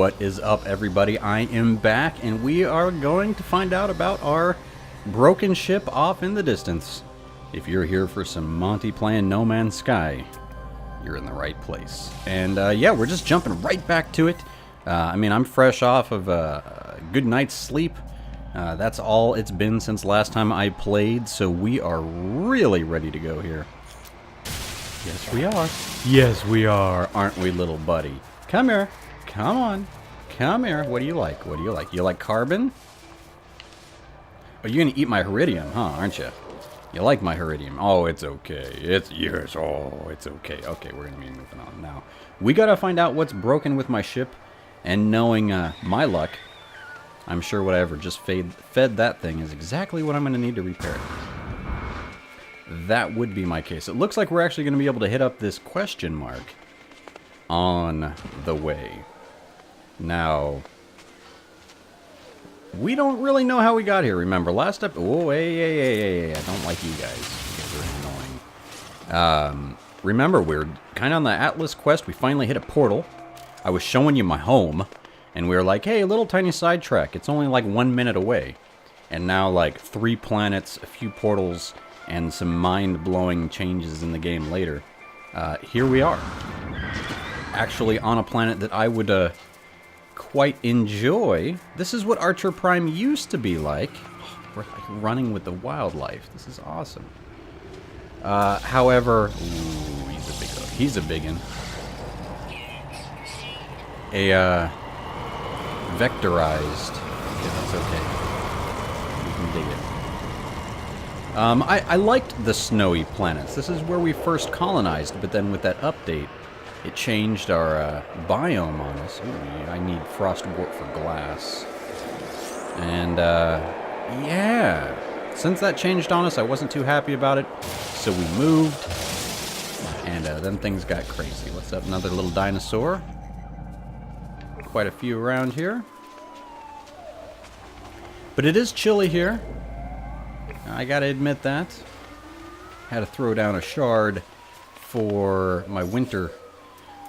What is up, everybody? I am back, and we are going to find out about our broken ship off in the distance. If you're here for some Monte playing No Man's Sky, you're in the right place. And yeah, we're just jumping right back to it. I mean, I'm fresh off of a good night's sleep. That's all it's been since last time I played, so we are really ready to go here. Yes, we are. Yes, we are. Aren't we, little buddy? Come here. Come on. Come here. What do you like? What do you like? You like carbon? Oh, you're going to eat my iridium, huh? Aren't you? You like my iridium. Oh, it's okay. It's yours. Oh, it's okay. Okay, we're going to be moving on now. We got to find out what's broken with my ship. And knowing my luck, I'm sure whatever just fed that thing is exactly what I'm going to need to repair it. That would be my case. It looks like we're actually going to be able to hit up this question mark on the way. Now, we don't really know how we got here. Remember, last up. Oh, hey, I don't like you guys. You guys are annoying. Remember, we're kind of on the Atlas quest. We finally hit a portal. I was showing you my home, and we were like, hey, a little tiny sidetrack. It's only like 1 minute away. And now, like, 3 planets, a few portals, and some mind-blowing changes in the game later. Here we are. Actually on a planet that I would quite enjoy. This is what Archer Prime used to be like. We're like running with the wildlife. This is awesome. However, ooh, he's a big one. A vectorized. Okay, that's okay. You can dig it. I liked the snowy planets. This is where we first colonized, but then with that update, it changed our biome on us. Ooh, I need frostwort for glass. And, yeah. Since that changed on us, I wasn't too happy about it. So we moved. And then things got crazy. What's up? Another little dinosaur. Quite a few around here. But it is chilly here. I gotta admit that. Had to throw down a shard for my winter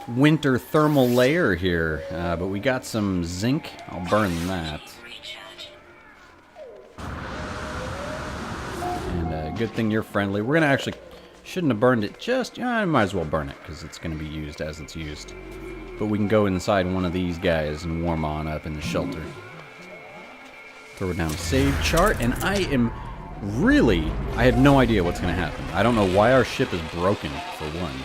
thermal layer here, but we got some zinc. I'll burn that. And good thing you're friendly. We're gonna actually shouldn't have burned it just. I might as well burn it because it's gonna be used as it's used. But we can go inside one of these guys and warm on up in the shelter. Throw down a save chart, and I have no idea what's gonna happen. I don't know why our ship is broken for one.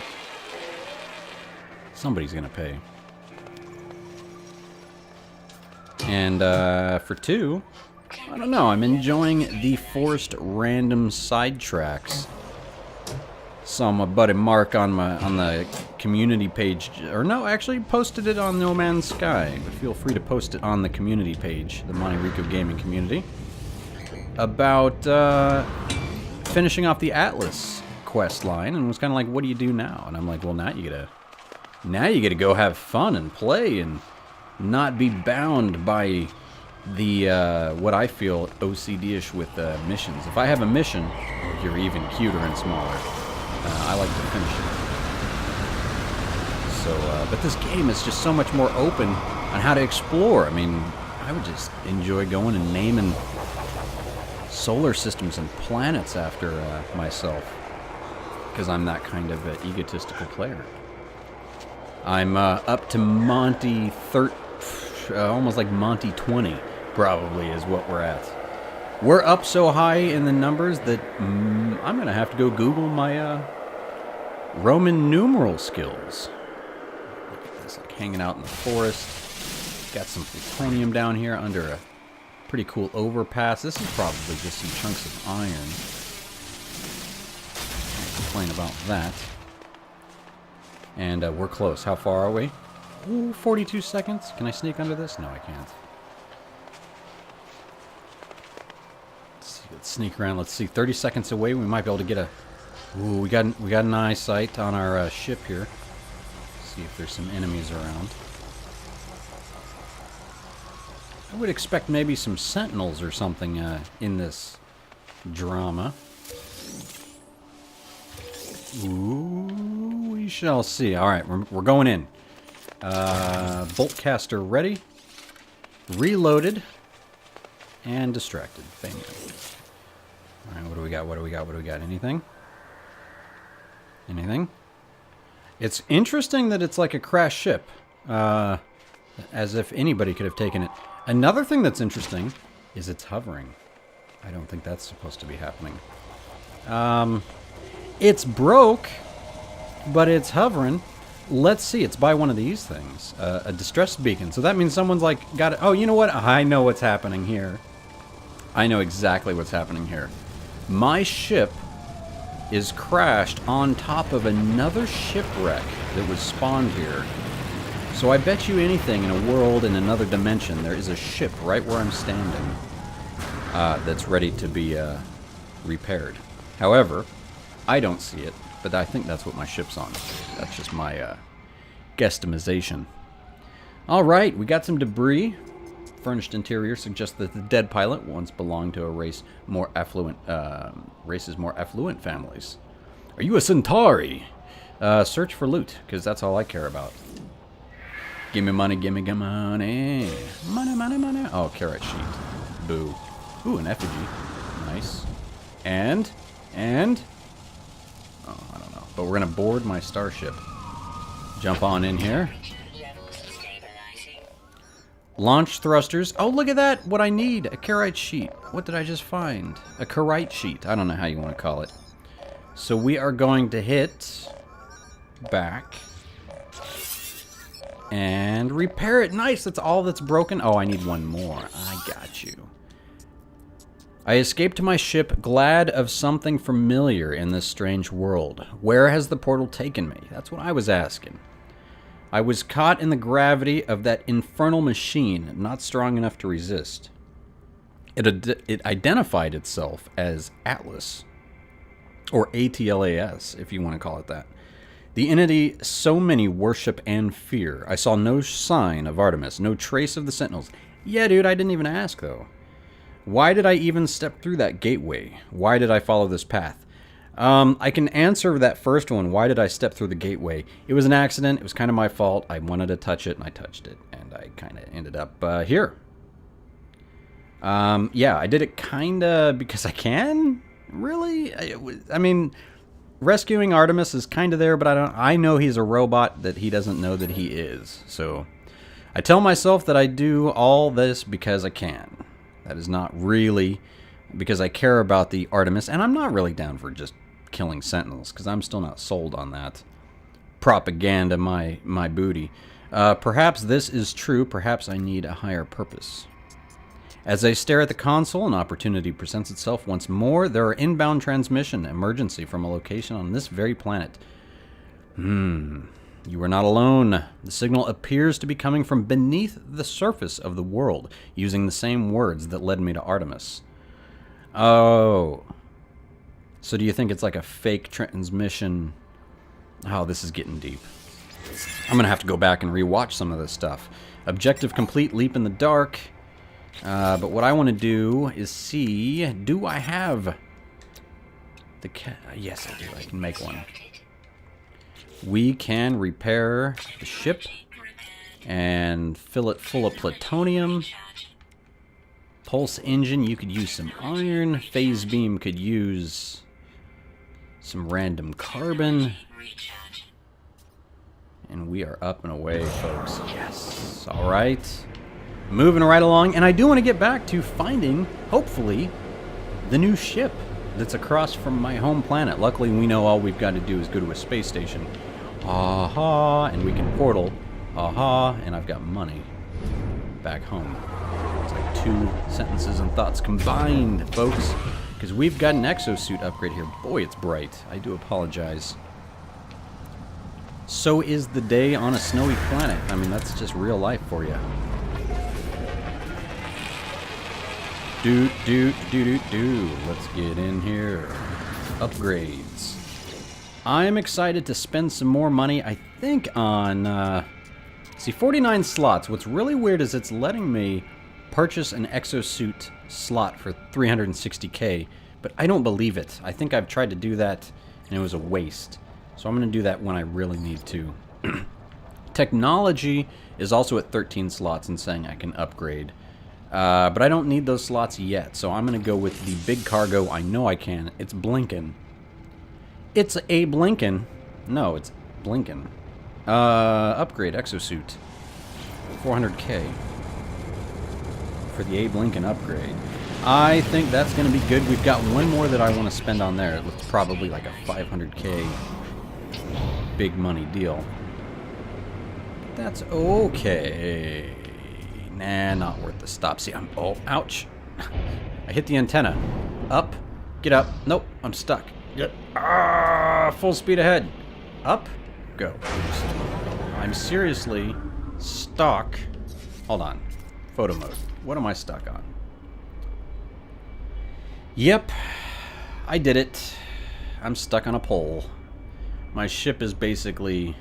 Somebody's gonna pay. And for two, I don't know. I'm enjoying the forced random sidetracks. Saw my buddy Mark on the community page, or no, actually posted it on No Man's Sky. But feel free to post it on the community page, the Monte Rico Gaming community, about finishing off the Atlas quest line, and was kind of like, "What do you do now?" And I'm like, "Well, now you gotta go have fun and play and not be bound by the what I feel OCD-ish with missions. If I have a mission, you're even cuter and smaller. I like to finish it. So, but this game is just so much more open on how to explore. I mean, I would just enjoy going and naming solar systems and planets after myself, because I'm that kind of egotistical player. I'm up to Monte almost like Monte 20, probably, is what we're at. We're up so high in the numbers that I'm going to have to go Google my Roman numeral skills. Look at this, like hanging out in the forest. Got some plutonium down here under a pretty cool overpass. This is probably just some chunks of iron. Can't complain about that. And we're close. How far are we? Ooh, 42 seconds. Can I sneak under this? No, I can't. Let's sneak around. Let's see. 30 seconds away. We might be able to get a... Ooh, we got an eyesight on our ship here. See if there's some enemies around. I would expect maybe some sentinels or something in this drama. Ooh, we shall see. All right, we're going in. Bolt caster ready. Reloaded. And distracted. Bam. Alright, what do we got? What do we got? What do we got? Anything? Anything? It's interesting that it's like a crashed ship. As if anybody could have taken it. Another thing that's interesting is it's hovering. I don't think that's supposed to be happening. It's broke, but it's hovering. Let's see. It's by one of these things. A distress beacon. So that means someone's like got it. Oh, you know what? I know what's happening here. I know exactly what's happening here. My ship is crashed on top of another shipwreck that was spawned here. So I bet you anything, in a world in another dimension, there is a ship right where I'm standing that's ready to be repaired. However, I don't see it, but I think that's what my ship's on. That's just my guesstimation. Alright, we got some debris. Furnished interior suggests that the dead pilot once belonged to a races more affluent families. Are you a Centauri? Search for loot, because that's all I care about. Give me money, give me money. Money, money, money. Oh, carrot sheet. Boo. Ooh, an effigy. Nice. And? Oh, I don't know. But we're going to board my starship. Jump on in here. Launch thrusters. Oh, look at that. What I need. A carrot sheet. What did I just find? A carrite sheet. I don't know how you want to call it. So we are going to hit back. And repair it. Nice. That's all that's broken. Oh, I need one more. I got you. I escaped to my ship, glad of something familiar in this strange world. Where has the portal taken me? That's what I was asking. I was caught in the gravity of that infernal machine, not strong enough to resist. It identified itself as Atlas, or ATLAS, if you want to call it that. The entity so many worship and fear. I saw no sign of Artemis, no trace of the Sentinels. Yeah, dude, I didn't even ask, though. Why did I even step through that gateway? Why did I follow this path? I can answer that first one. Why did I step through the gateway? It was an accident. It was kind of my fault. I wanted to touch it, and I touched it. And I kind of ended up here. Yeah, I did it kind of because I can? Really? I mean, rescuing Artemis is kind of there, but I know he's a robot that he doesn't know that he is. So I tell myself that I do all this because I can. That is not really because I care about the Artemis, and I'm not really down for just killing Sentinels, because I'm still not sold on that propaganda, my booty. Perhaps this is true. Perhaps I need a higher purpose. As I stare at the console, an opportunity presents itself once more. There are inbound transmission emergency from a location on this very planet. You are not alone. The signal appears to be coming from beneath the surface of the world, using the same words that led me to Artemis. Oh. So do you think it's like a fake transmission? Oh, this is getting deep. I'm going to have to go back and rewatch some of this stuff. Objective complete, leap in the dark. But what I want to do is see, do I have the yes, I do. I can make one. We can repair the ship and fill it full of plutonium. Pulse engine, you could use some iron. Phase beam could use some random carbon. And we are up and away, folks. Yes. All right. Moving right along. And I do want to get back to finding, hopefully, the new ship that's across from my home planet. Luckily, we know all we've got to do is go to a space station. Aha. And we can portal. Aha. And I've got money back home. It's like 2 sentences and thoughts combined, folks. Because we've got an exosuit upgrade here. Boy, it's bright. I do apologize. So is the day on a snowy planet. I mean, that's just real life for you. Let's get in here. Upgrades. I'm excited to spend some more money, I think, on... see, 49 slots. What's really weird is it's letting me purchase an exosuit slot for 360k, but I don't believe it. I think I've tried to do that, and it was a waste. So I'm going to do that when I really need to. Technology is also at 13 slots and saying I can upgrade. But I don't need those slots yet, so I'm going to go with the big cargo. I know I can. It's blinking. It's a blinking. No, it's blinking. Upgrade exosuit. 400k for the a blinking upgrade. I think that's going to be good. We've got one more that I want to spend on there. It looks probably like a 500k big money deal. That's okay. Nah, not worth the stop. See, oh, ouch. I hit the antenna. Up. Get up. Nope, I'm stuck. Get. Full speed ahead. Up. Go. I'm seriously stuck. Hold on. Photo mode. What am I stuck on? Yep. I did it. I'm stuck on a pole. My ship is basically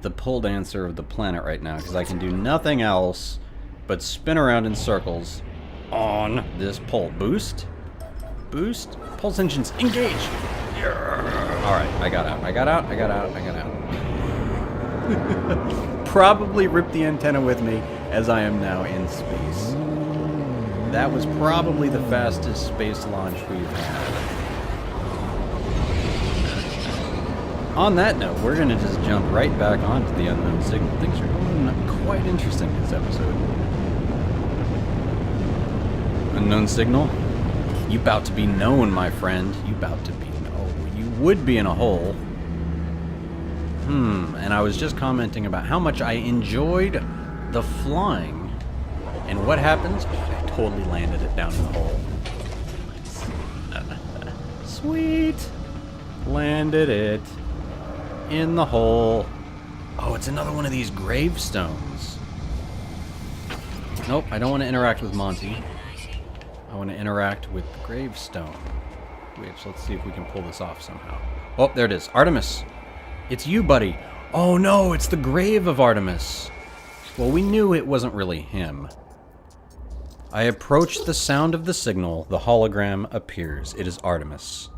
the pole dancer of the planet right now because I can do nothing else but spin around in circles on this pole. Boost. Boost. Pulse engines engage. Alright, I got out. I got out. I got out. I got out. Probably ripped the antenna with me as I am now in space. That was probably the fastest space launch we've had. On that note, we're going to just jump right back onto the unknown signal. Things are going quite interesting this episode. Unknown signal? You about to be known, my friend. You about to be known. You would be in a hole. And I was just commenting about how much I enjoyed the flying. And what happens? I totally landed it down in the hole. Sweet. Landed it in the hole. Oh, it's another one of these gravestones. Nope, I don't want to interact with Monte. I want to interact with the gravestone. Wait, so let's see if we can pull this off somehow. Oh, there it is. Artemis. It's you, buddy. Oh no, it's the grave of Artemis. Well, we knew it wasn't really him. I approach the sound of the signal. The hologram appears. It is Artemis.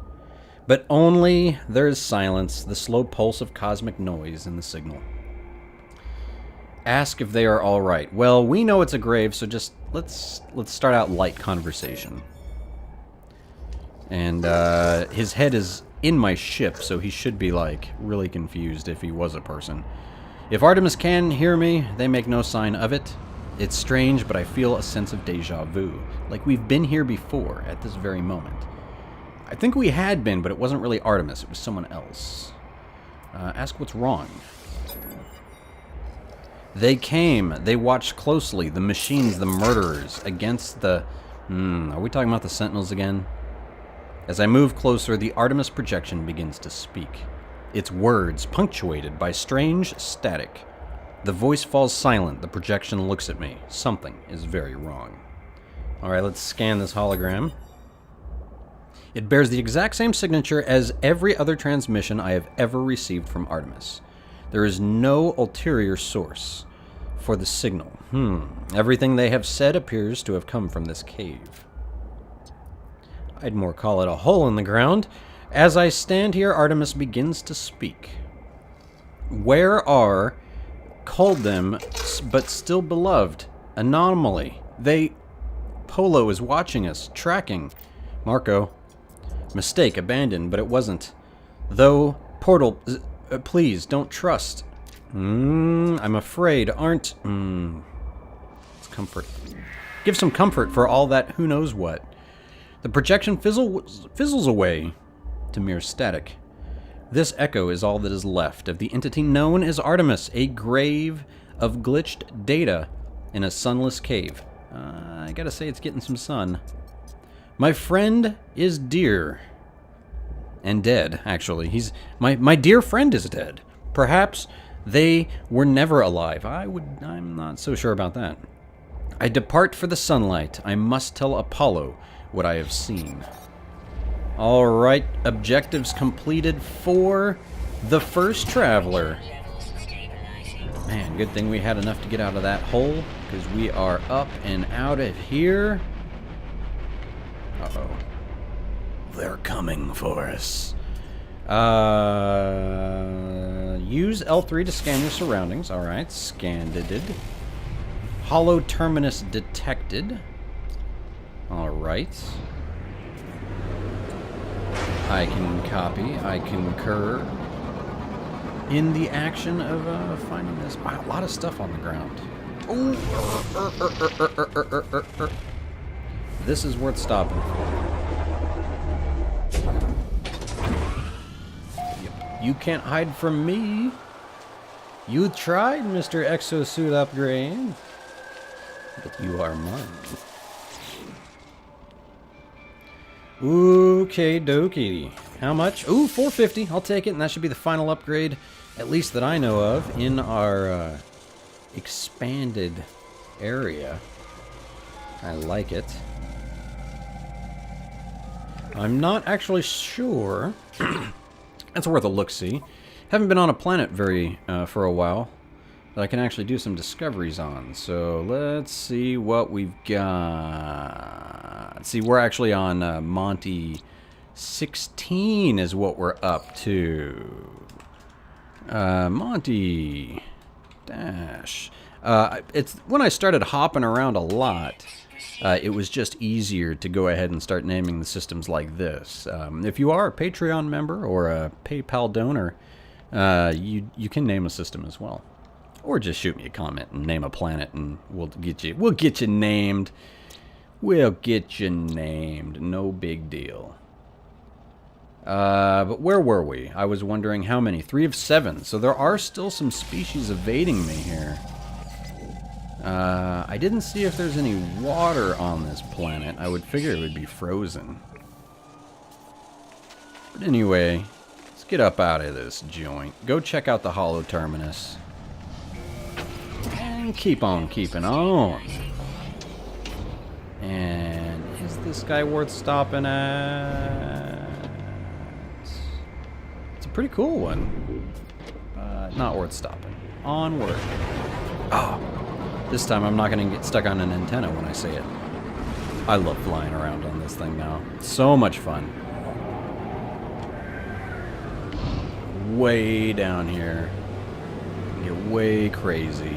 But only there is silence, the slow pulse of cosmic noise in the signal. Ask if they are all right. Well, we know it's a grave, so just let's start out light conversation. And his head is in my ship, so he should be like really confused if he was a person. If Artemis can hear me, they make no sign of it. It's strange, but I feel a sense of deja vu, like we've been here before at this very moment. I think we had been, but it wasn't really Artemis. It was someone else. Ask what's wrong. They came. They watched closely. The machines, the murderers, against the... are we talking about the Sentinels again? As I move closer, the Artemis projection begins to speak. Its words punctuated by strange static. The voice falls silent. The projection looks at me. Something is very wrong. Alright, let's scan this hologram. It bears the exact same signature as every other transmission I have ever received from Artemis. There is no ulterior source for the signal. Everything they have said appears to have come from this cave. I'd more call it a hole in the ground. As I stand here, Artemis begins to speak. Where are, called them, but still beloved, anomaly? Polo is watching us, tracking. Marco. Mistake, abandoned, but it wasn't. Though, portal, please, don't trust. I'm afraid, aren't... It's comfort. Give some comfort for all that who knows what. The projection fizzles away to mere static. This echo is all that is left of the entity known as Artemis, a grave of glitched data in a sunless cave. I gotta say, it's getting some sun. My friend is dear. And dead, actually. My dear friend is dead. Perhaps they were never alive. I'm not so sure about that. I depart for the sunlight. I must tell Apollo what I have seen. Alright, objectives completed for the first traveler. Man, good thing we had enough to get out of that hole, because we are up and out of here. Uh-oh. They're coming for us. use L3 to scan your surroundings. Alright, scanned it. Hollow terminus detected. Alright. I can copy. I concur in the action of finding this. Wow, a lot of stuff on the ground. Ooh. This is worth stopping for. You can't hide from me. You tried, Mr. Exosuit Upgrade. But you are mine. Okay, dokie. How much? Ooh, 450. I'll take it, and that should be the final upgrade, at least that I know of, in our expanded area. I like it. I'm not actually sure. That's worth a look-see. Haven't been on a planet for a while that I can actually do some discoveries on. So let's see what we've got. Let's see, we're actually on Monte 16 is what we're up to. Monte dash. It's when I started hopping around a lot. It was just easier to go ahead and start naming the systems like this. If you are a Patreon member or a PayPal donor, you can name a system as well, or just shoot me a comment and name a planet, and we'll get you named. We'll get you named. No big deal. But where were we? I was wondering how many. 3 of 7. So there are still some species evading me here. I didn't see if there's any water on this planet. I would figure it would be frozen. But anyway, let's get up out of this joint. Go check out the hollow terminus. And keep on keeping on. And is this guy worth stopping at? It's a pretty cool one. Not worth stopping. Onward. Oh. This time I'm not going to get stuck on an antenna when I say it. I love flying around on this thing now. So much fun. Way down here. Get way crazy.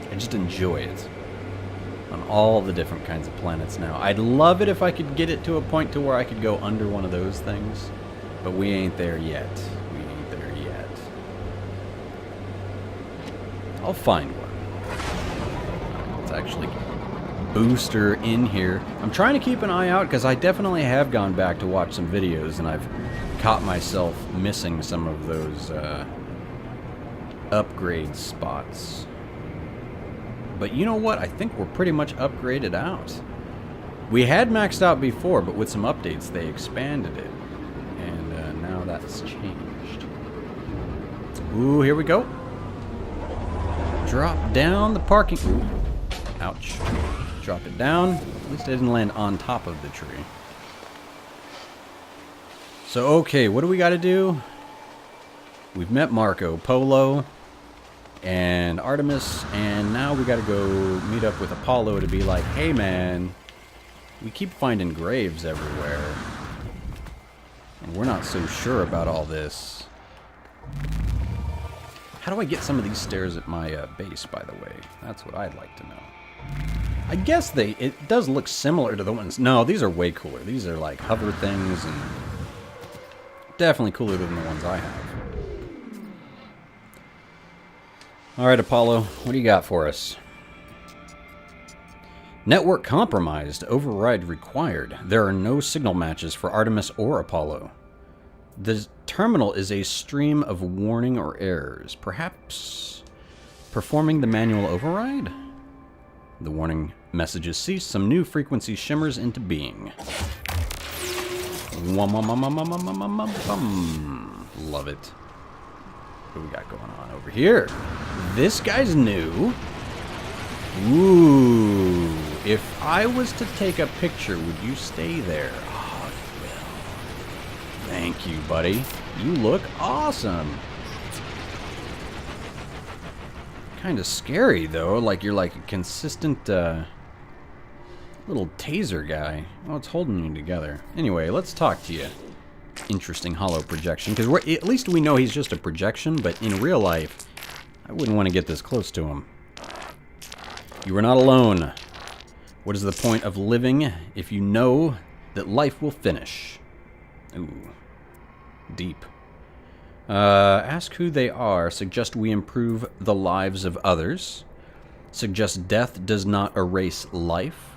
I just enjoy it. On all the different kinds of planets now. I'd love it if I could get it to a point to where I could go under one of those things. But we ain't there yet. I'll find one. Let's actually booster in here. I'm trying to keep an eye out because I definitely have gone back to watch some videos and I've caught myself missing some of those upgrade spots. But you know what? I think we're pretty much upgraded out. We had maxed out before, but with some updates they expanded it. And now that's changed. Ooh, here we go. Drop down the parking... Ooh. Ouch. Drop it down. At least I didn't land on top of the tree. So, okay, what do we got to do? We've met Marco Polo and Artemis, and now we got to go meet up with Apollo to be like, hey man, we keep finding graves everywhere. And we're not so sure about all this. How do I get some of these stairs at my base, by the way? That's what I'd like to know. I guess it does look similar to the ones... No, these are way cooler. These are like hover things and definitely cooler than the ones I have. Alright, Apollo, what do you got for us? Network compromised. Override required. There are no signal matches for Artemis or Apollo. The terminal is a stream of warning or errors. Perhaps performing the manual override? The warning messages cease. Some new frequency shimmers into being. Love it. What do we got going on over here? This guy's new. Ooh. If I was to take a picture, would you stay there? Thank you, buddy. You look awesome. Kind of scary, though. Like you're like a consistent little taser guy. Oh, it's holding you together. Anyway, let's talk to you. interesting hollow projection, because at least we know he's just a projection, but in real life, I wouldn't want to get this close to him. You are not alone. What is the point of living if you know that life will finish? Ooh. Deep. Ask who they are. Suggest we improve the lives of others. Suggest death does not erase life.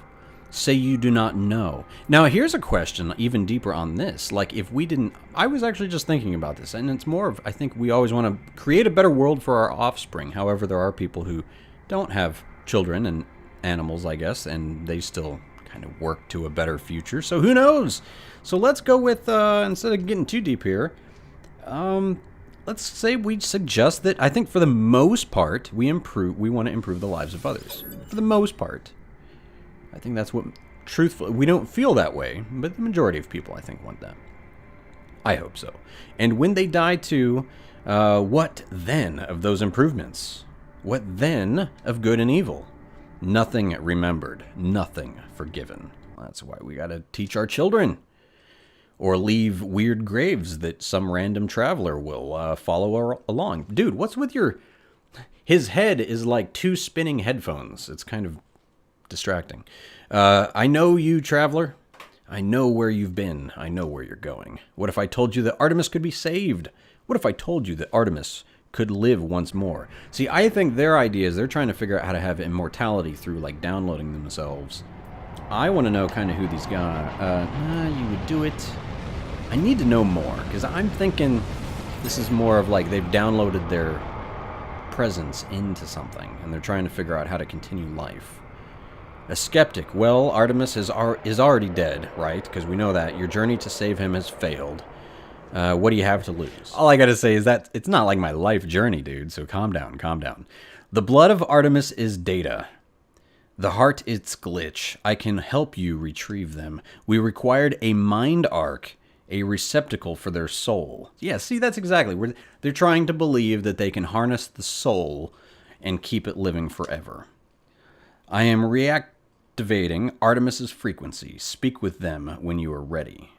Say you do not know. Now, here's a question even deeper on this. Like, if we didn't... I was actually just thinking about this, and it's more of, I think we always want to create a better world for our offspring. However, there are people who don't have children and animals, I guess, and they still kind of work to a better future. So who knows? So let's go with, instead of getting too deep here, let's say we suggest that, I think for the most part, we want to improve the lives of others. For the most part. I think that's what, truthfully, we don't feel that way, but the majority of people, I think, want that. I hope so. And when they die too, what then of those improvements? What then of good and evil? Nothing remembered, nothing forgiven. That's why we gotta teach our children. Or leave weird graves that some random traveler will follow along. Dude, what's with your... His head is like 2 spinning headphones. It's kind of distracting. I know you, traveler. I know where you've been. I know where you're going. What if I told you that Artemis could be saved? What if I told you that Artemis could live once more? See, I think their idea is they're trying to figure out how to have immortality through, like, downloading themselves. I want to know kind of who these guys... you would do it. I need to know more, because I'm thinking this is more of, like, they've downloaded their presence into something, and they're trying to figure out how to continue life. A skeptic. Well, Artemis is already dead, right? Because we know that. Your journey to save him has failed. What do you have to lose? All I gotta say is that it's not like my life journey, dude, so calm down, calm down. The blood of Artemis is data. The heart its glitch. I can help you retrieve them. We required a mind arc, a receptacle for their soul. Yeah, see, that's exactly. They're trying to believe that they can harness the soul and keep it living forever. I am reactivating Artemis's frequency. Speak with them when you are ready.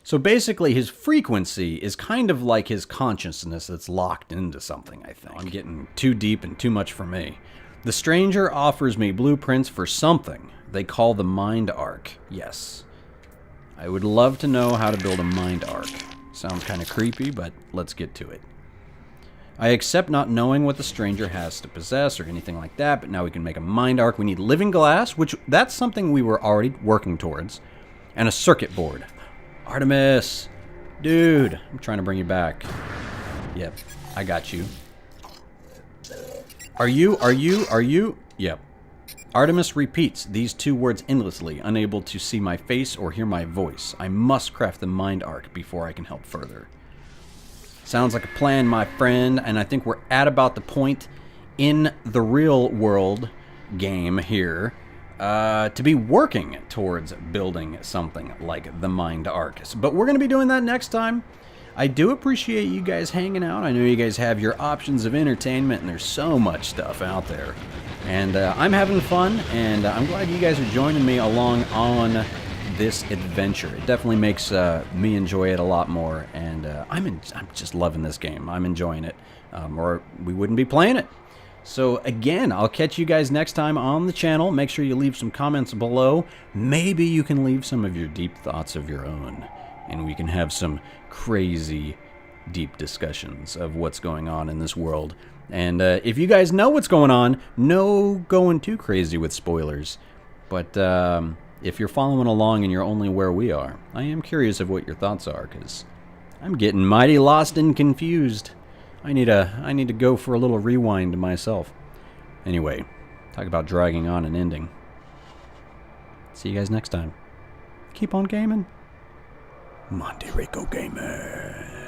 So basically, his frequency is kind of like his consciousness that's locked into something, I think. I'm getting too deep and too much for me. The stranger offers me blueprints for something they call the mind arc. Yes. I would love to know how to build a mind arc. Sounds kind of creepy, but let's get to it. I accept not knowing what the stranger has to possess or anything like that, but now we can make a mind arc. We need living glass, which that's something we were already working towards, and a circuit board. Artemis! Dude, I'm trying to bring you back. Yep, I got you. Are you? Yep. Artemis repeats these 2 words endlessly, unable to see my face or hear my voice. I must craft the mind arc before I can help further. Sounds like a plan, my friend, and I think we're at about the point in the real world game here to be working towards building something like the mind arc. But we're going to be doing that next time. I do appreciate you guys hanging out. I know you guys have your options of entertainment, and there's so much stuff out there. And I'm having fun, and I'm glad you guys are joining me along on this adventure. It definitely makes me enjoy it a lot more, and I'm just loving this game. I'm enjoying it, or we wouldn't be playing it. So again, I'll catch you guys next time on the channel. Make sure you leave some comments below. Maybe you can leave some of your deep thoughts of your own, and we can have some crazy deep discussions of what's going on in this world. And if you guys know what's going on, no going too crazy with spoilers. But if you're following along and you're only where we are, I am curious of what your thoughts are, because I'm getting mighty lost and confused. I need to go for a little rewind myself. Anyway, talk about dragging on and ending. See you guys next time. Keep on gaming. Monte Rico Gamer.